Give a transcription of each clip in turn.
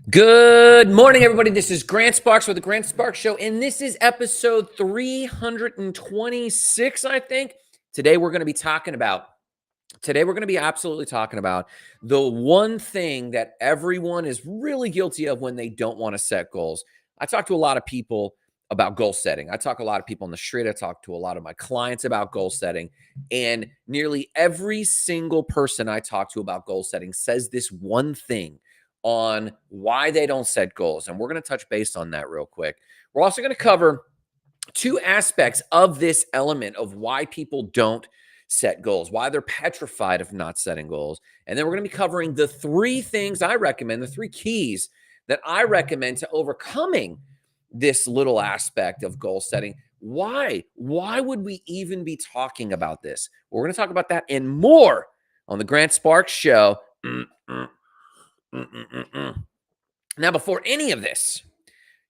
Good morning, everybody. This is Grant Sparks with the Grant Sparks Show, and this is episode 326, I think. Today, we're going to be absolutely talking about the one thing that everyone is really guilty of when they don't want to set goals. I talk to a lot of people about goal setting. I talk to a lot of people on the street. I talk to a lot of my clients about goal setting, and nearly every single person I talk to about goal setting says this one thing on why they don't set goals. And we're going to touch base on that real quick. We're also going to cover two aspects of this element of why people don't set goals, why they're petrified of not setting goals. And then we're going to be covering the three things I recommend, the three keys that I recommend to overcoming this little aspect of goal setting. Why? Why would we even be talking about this? We're going to talk about that and more on the Grant Sparks Show. Now, before any of this,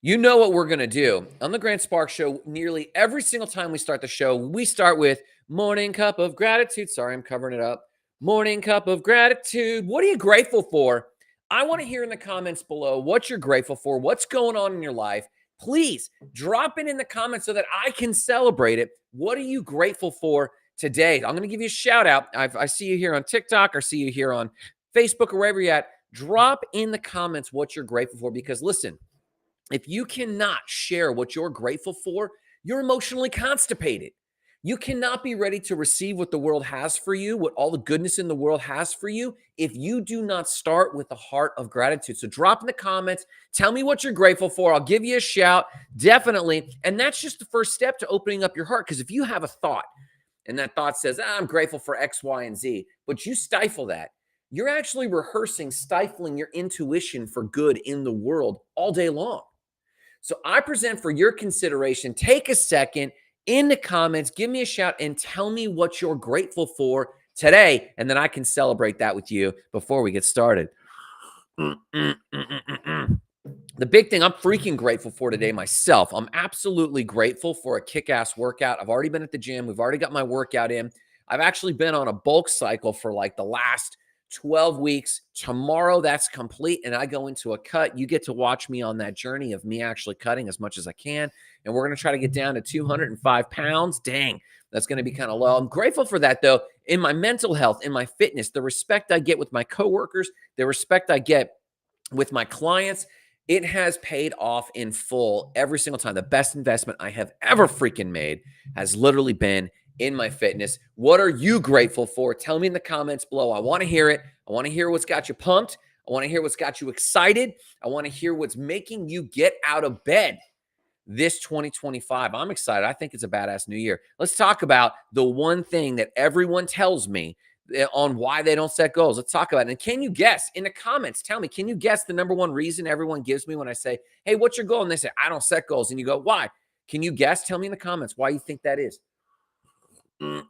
you know what we're going to do. On the Grant Sparks Show, nearly every single time we start the show, we start with morning cup of gratitude. Sorry, I'm covering it up. Morning cup of gratitude. What are you grateful for? I want to hear in the comments below what you're grateful for, what's going on in your life. Please drop it in the comments so that I can celebrate it. What are you grateful for today? I'm going to give you a shout out. I see you here on TikTok or see you here on Facebook or wherever you're at. Drop in the comments what you're grateful for, because listen, if you cannot share what you're grateful for, you're emotionally constipated. You cannot be ready to receive what the world has for you, what all the goodness in the world has for you, if you do not start with the heart of gratitude. So drop in the comments. Tell me what you're grateful for. I'll give you a shout, definitely. And that's just the first step to opening up your heart, because if you have a thought and that thought says, I'm grateful for X, Y, and Z, but you stifle that, you're actually rehearsing, stifling your intuition for good in the world all day long. So I present for your consideration. Take a second in the comments, give me a shout, and tell me what you're grateful for today, and then I can celebrate that with you before we get started. The big thing I'm freaking grateful for today myself, I'm absolutely grateful for a kick-ass workout. I've already been at the gym. We've already got my workout in. I've actually been on a bulk cycle for like the last 12 weeks. Tomorrow, that's complete, and I go into a cut. You get to watch me on that journey of me actually cutting as much as I can, and we're going to try to get down to 205 pounds. Dang, that's going to be kind of low. I'm grateful for that, though, in my mental health, in my fitness, the respect I get with my coworkers, the respect I get with my clients. It has paid off in full every single time. The best investment I have ever freaking made has literally been in my fitness. What are you grateful for? Tell me in the comments below. I want to hear it. I want to hear what's got you pumped. I want to hear what's got you excited. I want to hear what's making you get out of bed this 2025. I'm excited. I think it's a badass new year. Let's talk about the one thing that everyone tells me on why they don't set goals. Let's talk about it. And can you guess in the comments? Tell me, can you guess the number one reason everyone gives me when I say, hey, what's your goal? And they say, I don't set goals. And you go, why? Can you guess? Tell me in the comments why you think that is. The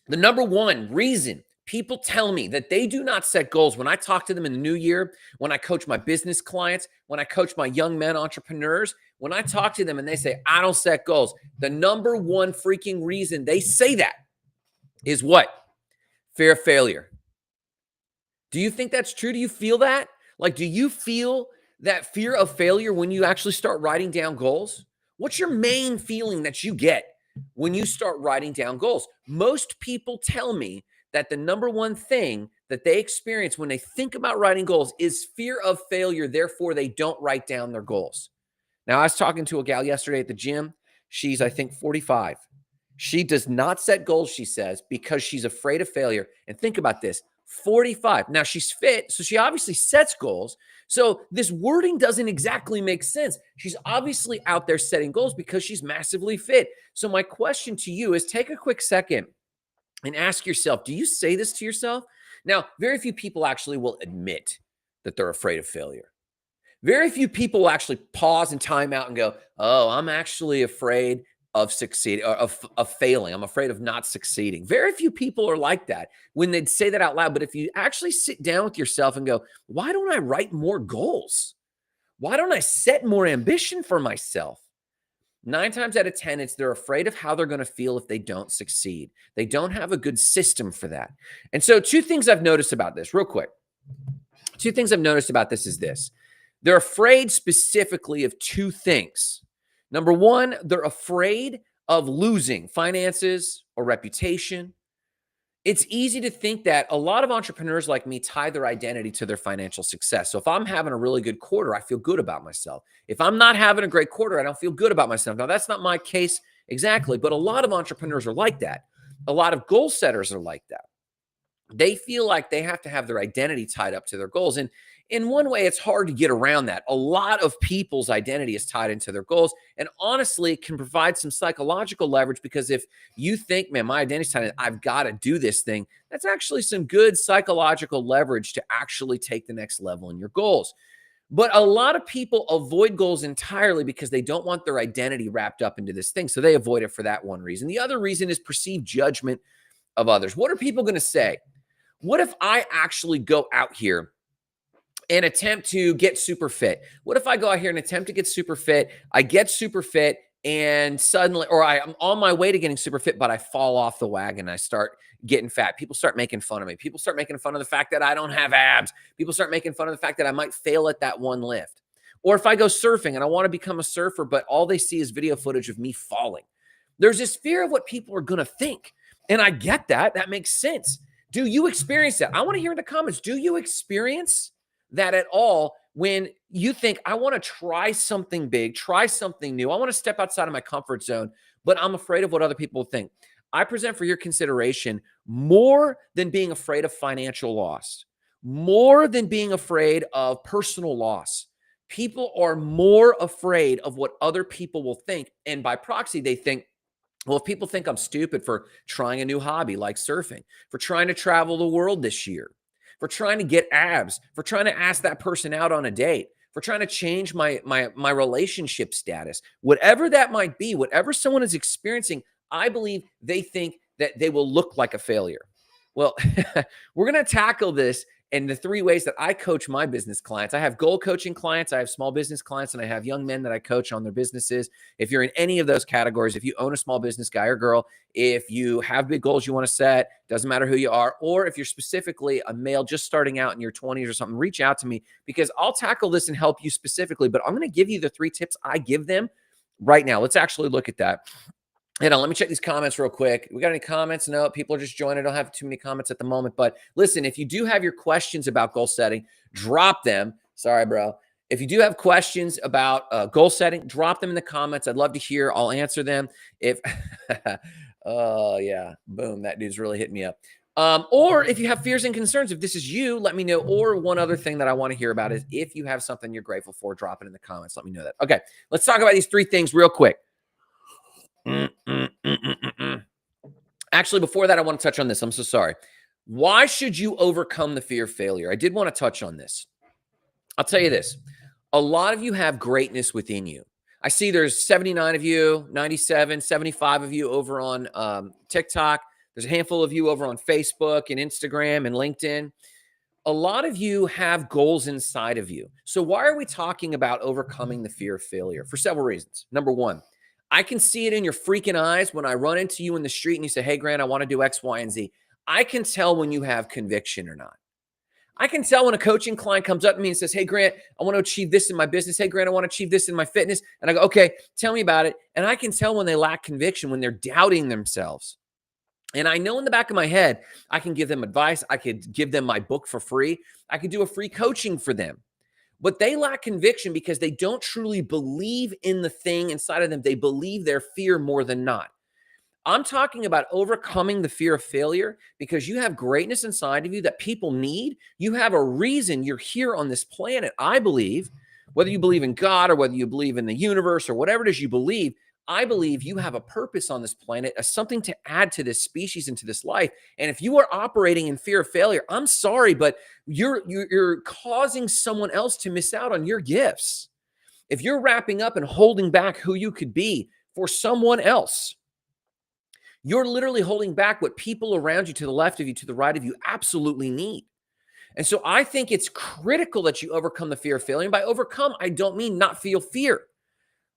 number one reason people tell me that they do not set goals when I talk to them in the new year, when I coach my business clients, when I coach my young men entrepreneurs, when I talk to them and they say, I don't set goals, the number one freaking reason they say that is what? Fear of failure. Do you think that's true? Do you feel that? Like, do you feel that fear of failure when you actually start writing down goals? What's your main feeling that you get when you start writing down goals? Most people tell me that the number one thing that they experience when they think about writing goals is fear of failure. Therefore, they don't write down their goals. Now, I was talking to a gal yesterday at the gym. She's, I think, 45. She does not set goals, she says, because she's afraid of failure. And think about this, 45. Now, she's fit, so she obviously sets goals. So this wording doesn't exactly make sense. She's obviously out there setting goals because she's massively fit. So my question to you is, take a quick second and ask yourself, do you say this to yourself? Now, very few people actually will admit that they're afraid of failure. Very few people will actually pause and time out and go, oh, I'm actually afraid of succeeding or of failing. I'm afraid of not succeeding. Very few people are like that when they'd say that out loud. But if you actually sit down with yourself and go, why don't I write more goals? Why don't I set more ambition for myself? 9 times out of 10, it's they're afraid of how they're going to feel if they don't succeed. They don't have a good system for that. And so 2 things I've noticed about this real quick. Two things I've noticed about this is this. They're afraid specifically of two things. Number one, they're afraid of losing finances or reputation. It's easy to think that a lot of entrepreneurs like me tie their identity to their financial success. So if I'm having a really good quarter, I feel good about myself. If I'm not having a great quarter, I don't feel good about myself. Now, that's not my case exactly, but a lot of entrepreneurs are like that. A lot of goal setters are like that. They feel like they have to have their identity tied up to their goals. And in one way, it's hard to get around that. A lot of people's identity is tied into their goals. And honestly, it can provide some psychological leverage because if you think, man, my identity's tied in, I've got to do this thing, that's actually some good psychological leverage to actually take the next level in your goals. But a lot of people avoid goals entirely because they don't want their identity wrapped up into this thing. So they avoid it for that one reason. The other reason is perceived judgment of others. What are people going to say? What if I actually go out here and attempt to get super fit? What if I go out here and attempt to get super fit? I get super fit and suddenly, or I'm on my way to getting super fit, but I fall off the wagon. I start getting fat. People start making fun of me. People start making fun of the fact that I don't have abs. People start making fun of the fact that I might fail at that one lift. Or if I go surfing and I want to become a surfer, but all they see is video footage of me falling. There's this fear of what people are going to think. And I get that. That makes sense. Do you experience that? I want to hear in the comments. Do you experience that at all when you think, I want to try something big, try something new. I want to step outside of my comfort zone, but I'm afraid of what other people think. I present for your consideration more than being afraid of financial loss, more than being afraid of personal loss. People are more afraid of what other people will think. And by proxy, they think, well, if people think I'm stupid for trying a new hobby like surfing, for trying to travel the world this year, for trying to get abs, for trying to ask that person out on a date, for trying to change my relationship status, whatever that might be, whatever someone is experiencing, I believe they think that they will look like a failure. Well, we're going to tackle this in the three ways that I coach my business clients. I have goal coaching clients, I have small business clients, and I have young men that I coach on their businesses. If you're in any of those categories, if you own a small business, guy or girl, if you have big goals you want to set, doesn't matter who you are, or if you're specifically a male just starting out in your 20s or something, reach out to me because I'll tackle this and help you specifically. But I'm going to give you the 3 tips I give them right now. Let's actually look at that. Hold on, let me check these comments real quick. We got any comments? No, people are just joining. I don't have too many comments at the moment. But listen, if you do have your questions about goal setting, drop them. Sorry, bro. If you do have questions about goal setting, drop them in the comments. I'd love to hear. I'll answer them. If, oh, yeah, boom, that dude's really hitting me up. Or if you have fears and concerns, if this is you, let me know. Or one other thing that I want to hear about is if you have something you're grateful for, drop it in the comments. Let me know that. Okay, let's talk about these 3 things real quick. Actually, before that, I want to touch on this. I'm so sorry. Why should you overcome the fear of failure? I did want to touch on this. I'll tell you this. A lot of you have greatness within you. I see there's 79 of you, 97, 75 of you over on TikTok. There's a handful of you over on Facebook and Instagram and LinkedIn. A lot of you have goals inside of you. So why are we talking about overcoming the fear of failure? For several reasons. Number one, I can see it in your freaking eyes when I run into you in the street and you say, hey, Grant, I want to do X, Y, and Z. I can tell when you have conviction or not. I can tell when a coaching client comes up to me and says, hey, Grant, I want to achieve this in my business. Hey, Grant, I want to achieve this in my fitness. And I go, okay, tell me about it. And I can tell when they lack conviction, when they're doubting themselves. And I know in the back of my head, I can give them advice. I could give them my book for free. I could do a free coaching for them. But they lack conviction because they don't truly believe in the thing inside of them. They believe their fear more than not. I'm talking about overcoming the fear of failure because you have greatness inside of you that people need. You have a reason you're here on this planet, I believe, whether you believe in God or whether you believe in the universe or whatever it is you believe. I believe you have a purpose on this planet as something to add to this species and to this life. And if you are operating in fear of failure, I'm sorry, but you're causing someone else to miss out on your gifts. If you're wrapping up and holding back who you could be for someone else, you're literally holding back what people around you, to the left of you, to the right of you, absolutely need. And so I think it's critical that you overcome the fear of failure. And by overcome, I don't mean not feel fear.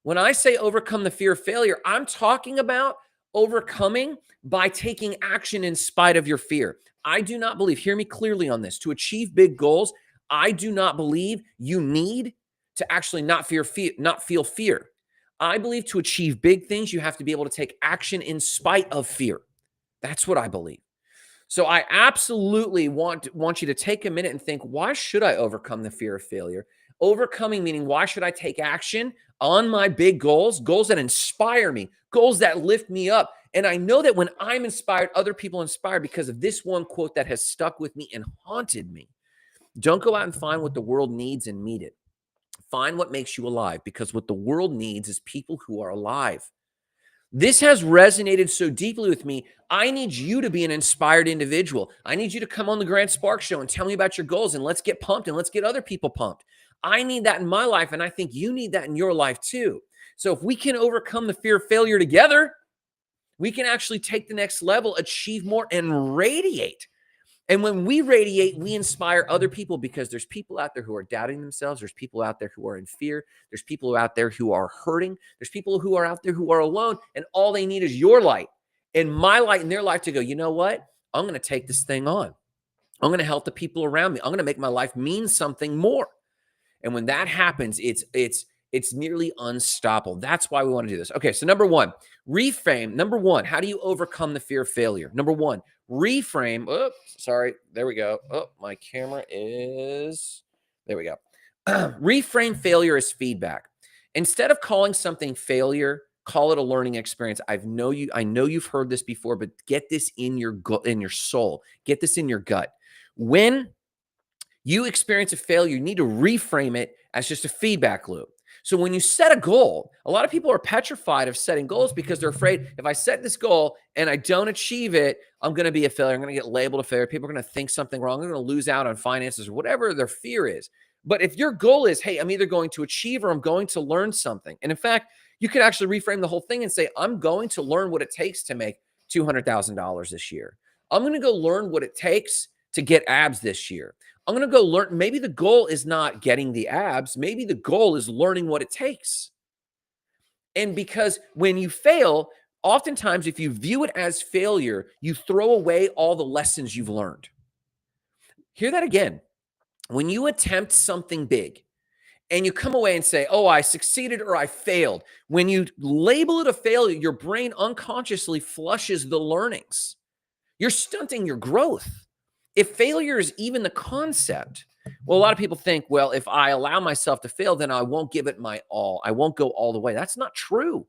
When I say overcome the fear of failure, I'm talking about overcoming by taking action in spite of your fear. I do not believe, hear me clearly on this, to achieve big goals, I do not believe you need to actually not feel fear. I believe to achieve big things, you have to be able to take action in spite of fear. That's what I believe. So I absolutely want you to take a minute and think, why should I overcome the fear of failure? Overcoming meaning, why should I take action on my big goals, goals that inspire me, goals that lift me up? And I know that when I'm inspired, other people inspire because of this one quote that has stuck with me and haunted me. Don't go out and find what the world needs and meet it. Find what makes you alive, because what the world needs is people who are alive. This has resonated so deeply with me. I need you to be an inspired individual. I need you to come on the Grant Sparks Show and tell me about your goals, and let's get pumped and let's get other people pumped. I need that in my life, and I think you need that in your life too. So if we can overcome the fear of failure together, we can actually take the next level, achieve more, and radiate. And when we radiate, we inspire other people, because there's people out there who are doubting themselves. There's people out there who are in fear. There's people out there who are hurting. There's people who are out there who are alone, and all they need is your light and my light in their life to go, you know what? I'm going to take this thing on. I'm going to help the people around me. I'm going to make my life mean something more. And when that happens, it's nearly unstoppable. That's why we want to do this. Okay, so number one, reframe. Number one, how do you overcome the fear of failure? Number one, reframe. Oh, sorry. There we go. Oh, my camera is, there we go. Reframe failure as feedback. Instead of calling something failure, call it a learning experience. I know you've heard this before, but get this in your soul. Get this in your gut. When you experience a failure, you need to reframe it as just a feedback loop. So when you set a goal, a lot of people are petrified of setting goals because they're afraid, if I set this goal and I don't achieve it, I'm going to be a failure. I'm going to get labeled a failure. People are going to think something wrong. I'm going to lose out on finances or whatever their fear is. But if your goal is, hey, I'm either going to achieve or I'm going to learn something. And in fact, you could actually reframe the whole thing and say, I'm going to learn what it takes to make $200,000 this year. I'm going to go learn what it takes to get abs this year. I'm going to go learn. Maybe the goal is not getting the abs. Maybe the goal is learning what it takes. And because when you fail, oftentimes if you view it as failure, you throw away all the lessons you've learned. Hear that again. When you attempt something big and you come away and say, oh, I succeeded or I failed, when you label it a failure, your brain unconsciously flushes the learnings. You're stunting your growth. If failure is even the concept, well, a lot of people think, well, if I allow myself to fail, then I won't give it my all. I won't go all the way. That's not true.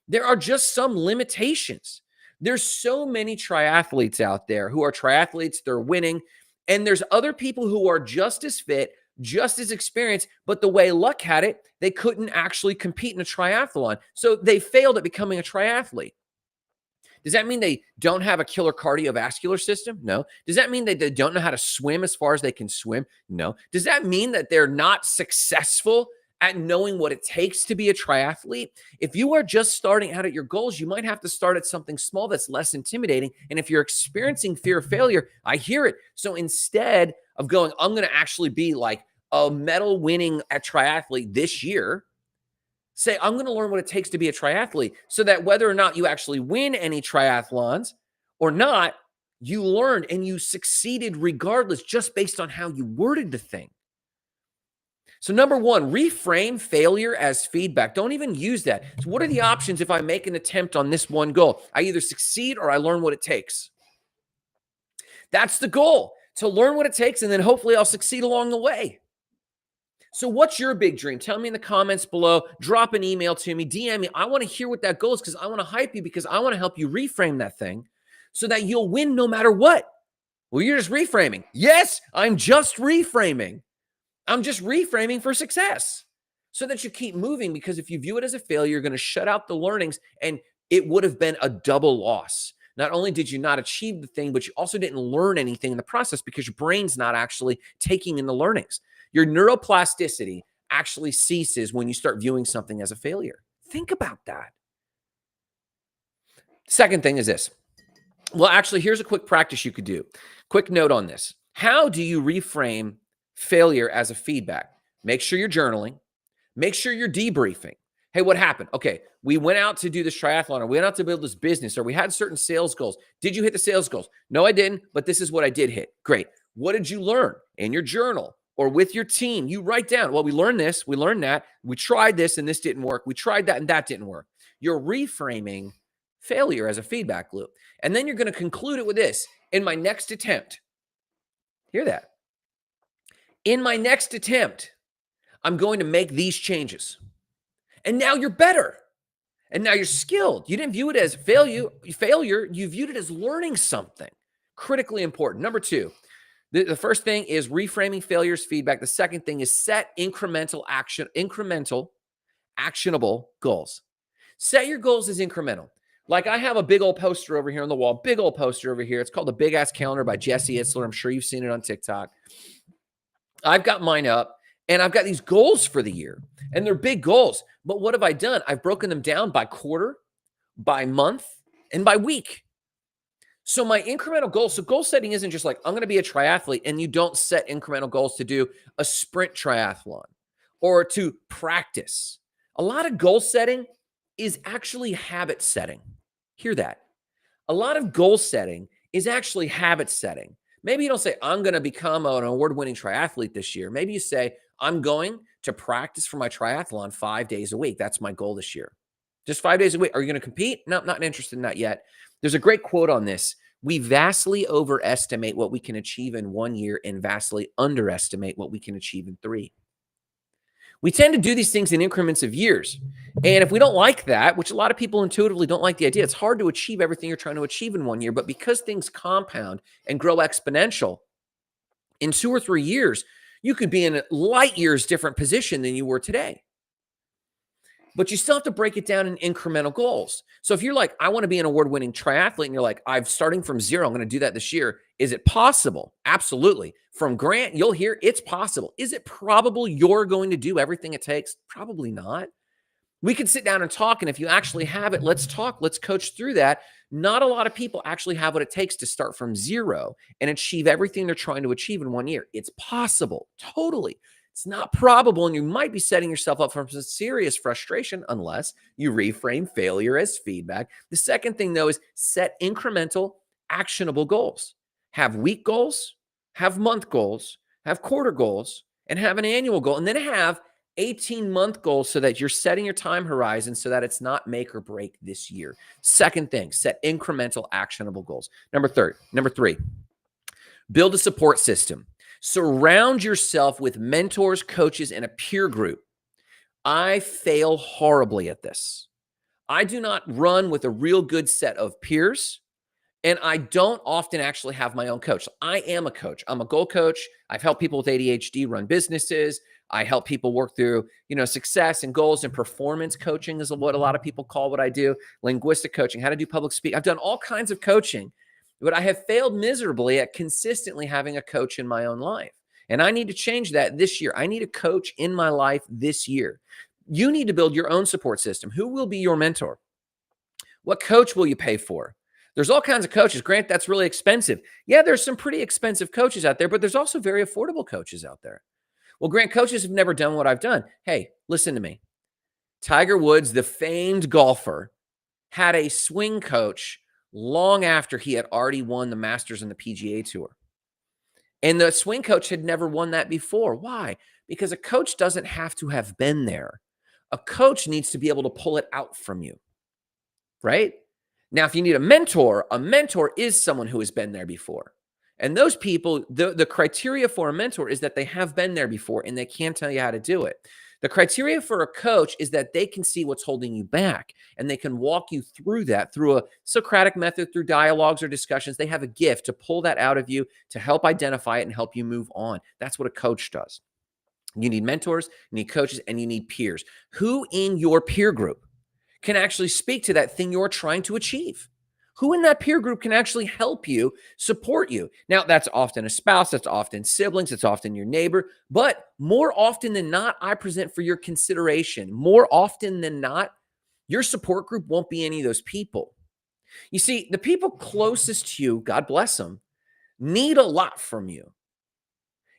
There are just some limitations. There's so many triathletes out there who are triathletes, they're winning, and there's other people who are just as fit, just as experienced, but the way luck had it, they couldn't actually compete in a triathlon. So they failed at becoming a triathlete. Does that mean they don't have a killer cardiovascular system? No. Does that mean that they don't know how to swim as far as they can swim? No. Does that mean that they're not successful at knowing what it takes to be a triathlete? If you are just starting out at your goals, you might have to start at something small that's less intimidating. And if you're experiencing fear of failure, I hear it. So instead of going, I'm going to actually be like a medal winning triathlete this year, say, I'm going to learn what it takes to be a triathlete, so that whether or not you actually win any triathlons or not, you learned and you succeeded regardless, just based on how you worded the thing. So number one, reframe failure as feedback. Don't even use that. So what are the options if I make an attempt on this one goal? I either succeed or I learn what it takes. That's the goal, to learn what it takes, and then hopefully I'll succeed along the way. So what's your big dream? Tell me in the comments below. Drop an email to me. DM me. I want to hear what that goal is, because I want to hype you, because I want to help you reframe that thing so that you'll win no matter what. Well, you're just reframing. Yes, I'm just reframing. I'm just reframing for success so that you keep moving, because if you view it as a failure, you're going to shut out the learnings, and it would have been a double loss. Not only did you not achieve the thing, but you also didn't learn anything in the process, because your brain's not actually taking in the learnings. Your neuroplasticity actually ceases when you start viewing something as a failure. Think about that. Second thing is this. Well, actually, here's a quick practice you could do. Quick note on this. How do you reframe failure as a feedback? Make sure you're journaling. Make sure you're debriefing. Hey, what happened? Okay, we went out to do this triathlon, or we went out to build this business, or we had certain sales goals. Did you hit the sales goals? No, I didn't, but this is what I did hit. Great. What did you learn in your journal? or with your team, you write down, well, we learned this, we learned that, we tried this and this didn't work. We tried that and that didn't work. You're reframing failure as a feedback loop. And then you're going to conclude it with this: in my next attempt, hear that. In my next attempt, I'm going to make these changes. And now you're better. And now you're skilled. You didn't view it as failure. You viewed it as learning something. Critically important. Number two, the first thing is reframing failure as feedback. The second thing is set incremental, actionable goals. Set your goals as incremental. Like I have a big old poster over here on the wall, big old poster over here. It's called the Big Ass Calendar by Jesse Itzler. I'm sure you've seen it on TikTok. I've got mine up and I've got these goals for the year and they're big goals. But what have I done? I've broken them down by quarter, by month, and by week. So my incremental goals, so goal setting isn't just like, I'm going to be a triathlete, and you don't set incremental goals to do a sprint triathlon or to practice. A lot of goal setting is actually habit setting. Hear that. A lot of goal setting is actually habit setting. Maybe you don't say, I'm going to become an award-winning triathlete this year. Maybe you say, I'm going to practice for my triathlon 5 days a week. That's my goal this year. Just 5 days a week. Are you going to compete? No, not interested in that yet. There's a great quote on this. We vastly overestimate what we can achieve in 1 year and vastly underestimate what we can achieve in 3. We tend to do these things in increments of years. And if we don't like that, which a lot of people intuitively don't like the idea, it's hard to achieve everything you're trying to achieve in 1 year. But because things compound and grow exponential, in 2 or 3 years, you could be in a light years different position than you were today. But you still have to break it down in incremental goals. So if you're like, I want to be an award-winning triathlete, and you're like, I'm starting from zero, I'm going to do that this year. Is it possible? Absolutely. From Grant, you'll hear it's possible. Is it probable you're going to do everything it takes? Probably not. We can sit down and talk, and if you actually have it, let's talk. Let's coach through that. Not a lot of people actually have what it takes to start from zero and achieve everything they're trying to achieve in 1 year. It's possible. Totally. It's not probable, and you might be setting yourself up for some serious frustration unless you reframe failure as feedback. The second thing, though, is set incremental, actionable goals. Have week goals, have month goals, have quarter goals, and have an annual goal, and then have 18-month goals so that you're setting your time horizon so that it's not make or break this year. Second thing, set incremental, actionable goals. Number three, build a support system. Surround yourself with mentors, coaches, and a peer group. I fail horribly at this. I do not run with a real good set of peers, and I don't often actually have my own coach. I am a coach. I'm a goal coach. I've helped people with ADHD run businesses. I help people work through, success and goals, and performance coaching is what a lot of people call what I do. Linguistic coaching, how to do public speak. I've done all kinds of coaching. But I have failed miserably at consistently having a coach in my own life. And I need to change that this year. I need a coach in my life this year. You need to build your own support system. Who will be your mentor? What coach will you pay for? There's all kinds of coaches. Grant, that's really expensive. Yeah, there's some pretty expensive coaches out there, but there's also very affordable coaches out there. Well, Grant, coaches have never done what I've done. Hey, listen to me. Tiger Woods, the famed golfer, had a swing coach long after he had already won the Masters and the PGA Tour. And the swing coach had never won that before. Why? Because a coach doesn't have to have been there. A coach needs to be able to pull it out from you, right? Now, if you need a mentor is someone who has been there before. And those people, the criteria for a mentor is that they have been there before and they can tell you how to do it. The criteria for a coach is that they can see what's holding you back and they can walk you through that through a Socratic method, through dialogues or discussions. They have a gift to pull that out of you, to help identify it and help you move on. That's what a coach does. You need mentors, you need coaches, and you need peers. Who in your peer group can actually speak to that thing you're trying to achieve? Who in that peer group can actually help you, support you? Now, that's often a spouse, that's often siblings, it's often your neighbor, but more often than not, I present for your consideration. More often than not, your support group won't be any of those people. You see, the people closest to you, God bless them, need a lot from you.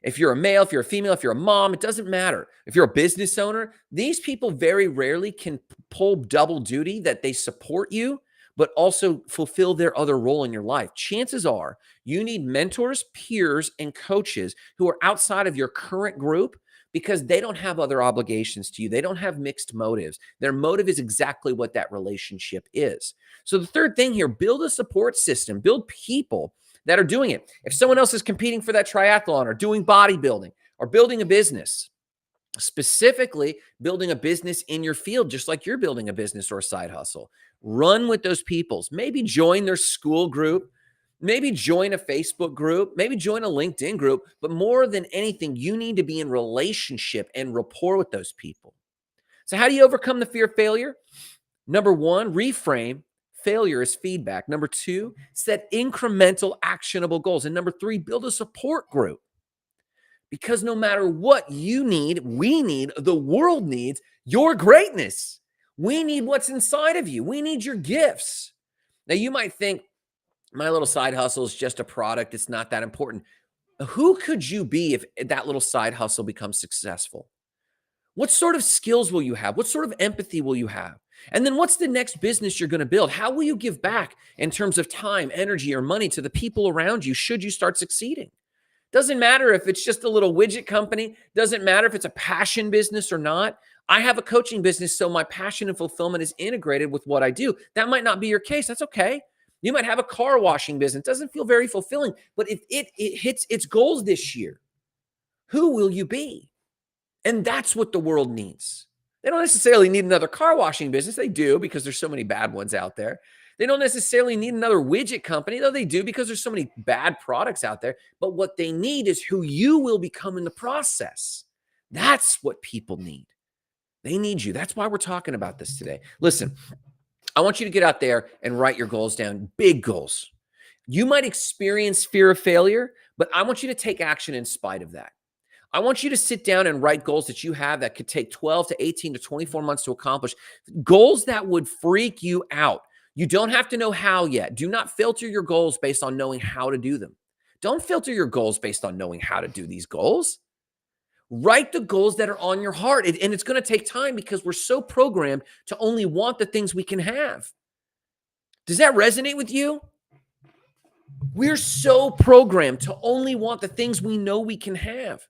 If you're a male, if you're a female, if you're a mom, it doesn't matter. If you're a business owner, these people very rarely can pull double duty that they support you but also fulfill their other role in your life. Chances are you need mentors, peers, and coaches who are outside of your current group because they don't have other obligations to you. They don't have mixed motives. Their motive is exactly what that relationship is. So the third thing here, build a support system, build people that are doing it. If someone else is competing for that triathlon or doing bodybuilding or building a business, specifically building a business in your field, just like you're building a business or a side hustle, run with those peoples. Maybe join their school group, maybe join a Facebook group, maybe join a LinkedIn group. But more than anything, you need to be in relationship and rapport with those people. So how do you overcome the fear of failure? Number one, reframe failure as feedback. Number two, set incremental actionable goals. And number three, build a support group. Because no matter what you need, we need, the world needs your greatness. We need what's inside of you. We need your gifts. Now, you might think my little side hustle is just a product. It's not that important. Who could you be if that little side hustle becomes successful? What sort of skills will you have? What sort of empathy will you have? And then what's the next business you're going to build? How will you give back in terms of time, energy, or money to the people around you should you start succeeding? Doesn't matter if it's just a little widget company. Doesn't matter if it's a passion business or not. I have a coaching business, so my passion and fulfillment is integrated with what I do. That might not be your case. That's okay. You might have a car washing business. It doesn't feel very fulfilling, but if it hits its goals this year, who will you be? And that's what the world needs. They don't necessarily need another car washing business. They do because there's so many bad ones out there. They don't necessarily need another widget company, though they do because there's so many bad products out there. But what they need is who you will become in the process. That's what people need. They need you. That's why we're talking about this today. Listen, I want you to get out there and write your goals down, big goals. You might experience fear of failure, but I want you to take action in spite of that. I want you to sit down and write goals that you have that could take 12 to 18 to 24 months to accomplish, goals that would freak you out. You don't have to know how yet. Do not filter your goals based on knowing how to do them. Don't filter your goals based on knowing how to do these goals. Write the goals that are on your heart. And it's going to take time because we're so programmed to only want the things we can have. Does that resonate with you? We're so programmed to only want the things we know we can have.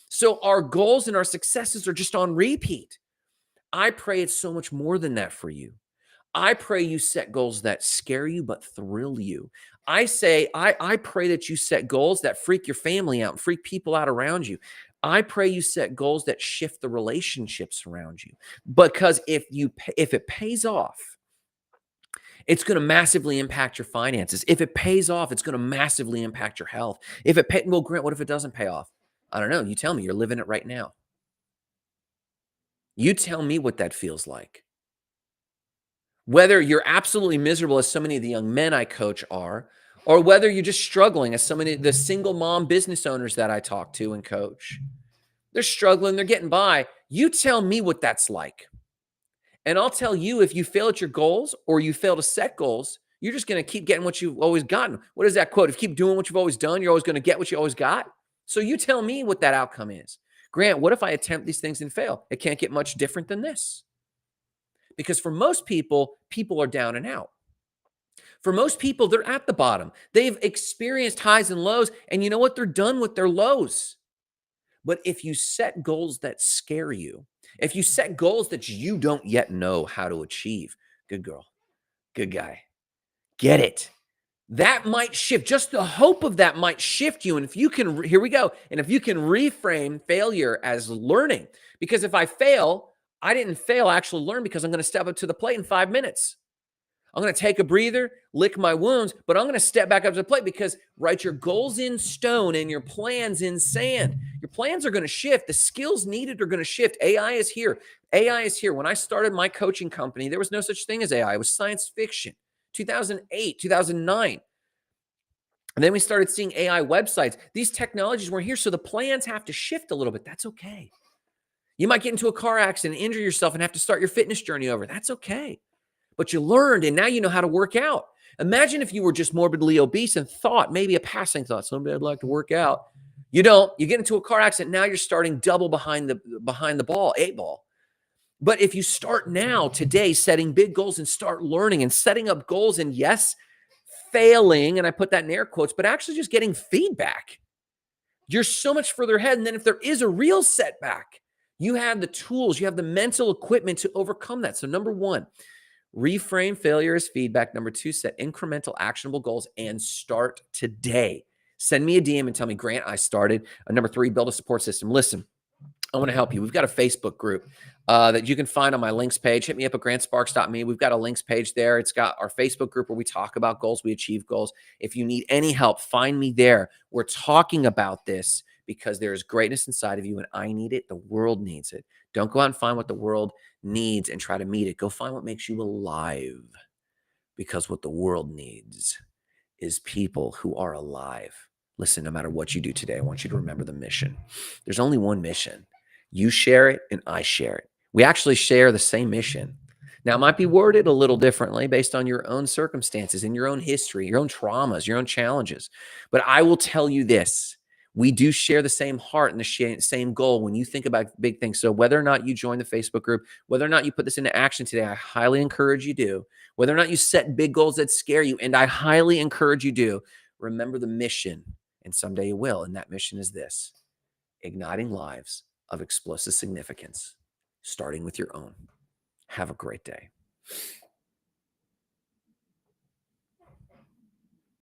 So our goals and our successes are just on repeat. I pray it's so much more than that for you. I pray you set goals that scare you but thrill you. I pray that you set goals that freak your family out and freak people out around you. I pray you set goals that shift the relationships around you. Because if it pays off, it's going to massively impact your finances. If it pays off, it's going to massively impact your health. Well, Grant, what if it doesn't pay off? I don't know. You tell me. You're living it right now. You tell me what that feels like. Whether you're absolutely miserable, as so many of the young men I coach are, or whether you're just struggling, as so many of the single mom business owners that I talk to and coach, they're struggling, they're getting by. You tell me what that's like. And I'll tell you, if you fail at your goals or you fail to set goals, you're just going to keep getting what you've always gotten. What is that quote? If you keep doing what you've always done, you're always going to get what you always got. So you tell me what that outcome is. Grant, what if I attempt these things and fail? It can't get much different than this. Because for most people, people are down and out. For most people, they're at the bottom. They've experienced highs and lows, and you know what? They're done with their lows. But if you set goals that scare you, if you set goals that you don't yet know how to achieve, good girl, good guy, get it. That might shift. Just the hope of that might shift you. And if you can, here we go. And if you can reframe failure as learning, because if I fail, I didn't fail, I actually learned because I'm going to step up to the plate in 5 minutes. I'm going to take a breather, lick my wounds, but I'm going to step back up to the plate because write your goals in stone and your plans in sand. Your plans are going to shift. The skills needed are going to shift. AI is here. AI is here. When I started my coaching company, there was no such thing as AI. It was science fiction. 2008, 2009. And then we started seeing AI websites. These technologies weren't here, so the plans have to shift a little bit. That's okay. You might get into a car accident, injure yourself, and have to start your fitness journey over. That's okay. But you learned, and now you know how to work out. Imagine if you were just morbidly obese and thought, maybe a passing thought, someday I'd like to work out. You don't. You get into a car accident, now you're starting double behind the ball, 8 ball. But if you start now, today, setting big goals and start learning and setting up goals, and yes, failing, and I put that in air quotes, but actually just getting feedback, you're so much further ahead. And then if there is a real setback, you have the tools, you have the mental equipment to overcome that. So number one, reframe failure as feedback. Number two, set incremental actionable goals and start today. Send me a DM and tell me, Grant, I started. Number three, build a support system. Listen, I want to help you. We've got a Facebook group that you can find on my links page. Hit me up at grantsparks.me. We've got a links page there. It's got our Facebook group where we talk about goals, we achieve goals. If you need any help, find me there. We're talking about this because there is greatness inside of you, and I need it. The world needs it. Don't go out and find what the world needs and try to meet it. Go find what makes you alive, because what the world needs is people who are alive. Listen, no matter what you do today, I want you to remember the mission. There's only one mission. You share it and I share it. We actually share the same mission. Now, it might be worded a little differently based on your own circumstances and your own history, your own traumas, your own challenges. But I will tell you this. We do share the same heart and the same goal when you think about big things. So whether or not you join the Facebook group, whether or not you put this into action today, I highly encourage you do. Whether or not you set big goals that scare you, and I highly encourage you do, remember the mission, and someday you will. And that mission is this: igniting lives of explosive significance, starting with your own. Have a great day.